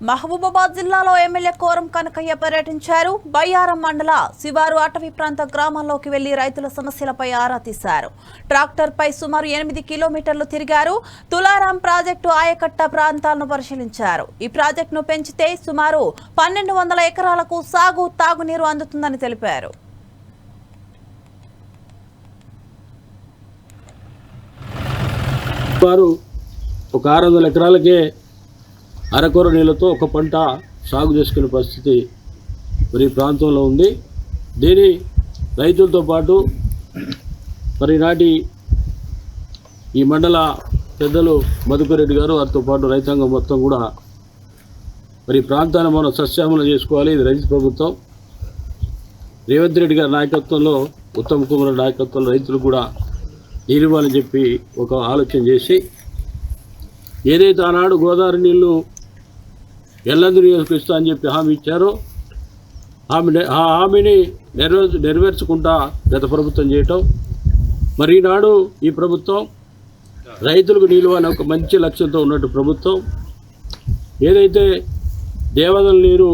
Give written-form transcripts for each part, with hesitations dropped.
మహబూబాబాద్ జిల్లాలో MLA quorum Kanakaiah పర్యటించారు. బయ్యారం మండల శివారు అటవీ ప్రాంత గ్రామాల్లోకి వెళ్లి రైతుల సమస్యలపై ఆరా తీశారు. ట్రాక్టర్పై సుమారు 8 కిలోమీటర్లు తిరిగారు. తులారాం ప్రాజెక్టు ఆయకట్ట ప్రాంతాలను పరిశీలించారు. ఈ ప్రాజెక్టును పెంచితే సుమారు 1200 ఎకరాలకు సాగు తాగునీరు అందుతుందని తెలిపారు. ఒక 600 ఎకరాలకే అరకొర నీళ్ళతో ఒక పంట సాగు చేసుకునే పరిస్థితి మరి ప్రాంతంలో ఉంది. దీని రైతులతో పాటు మరి నాటి ఈ మండల పెద్దలు మధుకర్ రెడ్డి గారు వారితో పాటు రైతాంగం మొత్తం కూడా మరి ప్రాంతాన్ని మనం సస్యామలం చేసుకోవాలి. ఇది రైతు ప్రభుత్వం. రేవంత్ రెడ్డి గారి నాయకత్వంలో, ఉత్తమ్ కుమార్ నాయకత్వంలో రైతులు కూడా నీళ్ళు ఇవ్వాలని చెప్పి ఒక ఆలోచన చేసి ఏదైతే ఆనాడు గోదావరి నీళ్లు ఎల్లందరూ ఇస్తా అని చెప్పి హామీ ఇచ్చారో ఆ హామీని నెరవేర్చుకుంటా గత ప్రభుత్వం చేయటం, మరి ఈనాడు ఈ ప్రభుత్వం రైతులకు నీళ్ళు అనే ఒక మంచి లక్ష్యంతో ఉన్నట్టు ప్రభుత్వం ఏదైతే దేవదల నీరు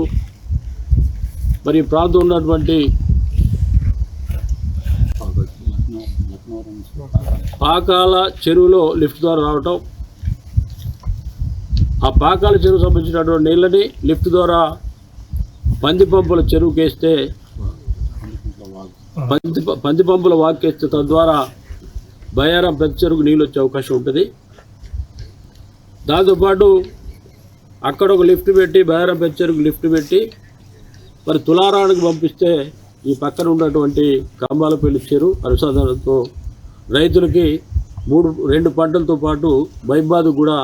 మరి ప్రాంతం ఉన్నటువంటి పాకాల చెరువులో లిఫ్ట్ ద్వారా రావటం, ఆ పాకాల చెరువు సంబంధించినటువంటి నీళ్ళని లిఫ్ట్ ద్వారా పందిపంపుల చెరువుకి వేస్తే పందిపంపుల వాక్కేస్తే తద్వారా బయ్యారం పెద్ద చెరువుకు నీళ్ళు వచ్చే అవకాశం ఉంటుంది. దాంతోపాటు అక్కడ ఒక లిఫ్ట్ పెట్టి బయ్యారం పెద్ద చెరువుకు లిఫ్ట్ పెట్టి మరి తులారానికి పంపిస్తే ఈ పక్కన ఉన్నటువంటి కంబాలపల్లి చెరువు అనుసంధానంతో రైతులకి 2 పంటలతో పాటు మైబాద్ కూడా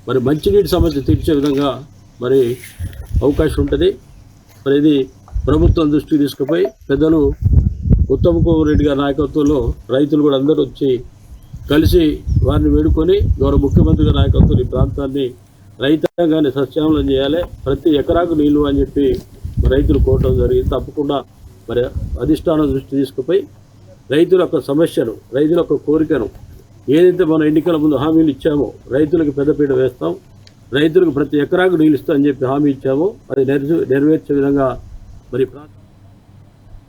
మరి మంచినీటి సమస్య తీర్చే విధంగా మరి అవకాశం ఉంటుంది. మరి ఇది ప్రభుత్వం దృష్టికి తీసుకుపోయి పెద్దలు ఉత్తమ్ కుమార్ రెడ్డి గారి నాయకత్వంలో రైతులు కూడా అందరూ వచ్చి కలిసి వారిని వేడుకొని గౌరవ ముఖ్యమంత్రి గారి నాయకత్వంలో ఈ ప్రాంతాన్ని రైతాంగాన్ని సస్యామలం చేయాలి, ప్రతి ఎకరాకు నీళ్లు అని చెప్పి రైతులు కోరడం జరిగింది. తప్పకుండా మరి అధిష్టానం దృష్టి తీసుకుపోయి రైతుల యొక్క సమస్యను, రైతుల యొక్క కోరికను ఏదైతే మనం ఎన్నికల ముందు హామీలు ఇచ్చామో రైతులకు పెద్దపీట వేస్తాం, రైతులకు ప్రతి ఎకరాకు నీళ్ళు ఇస్తామని చెప్పి హామీ ఇచ్చామో అది నెరవేర్చే విధంగా మరి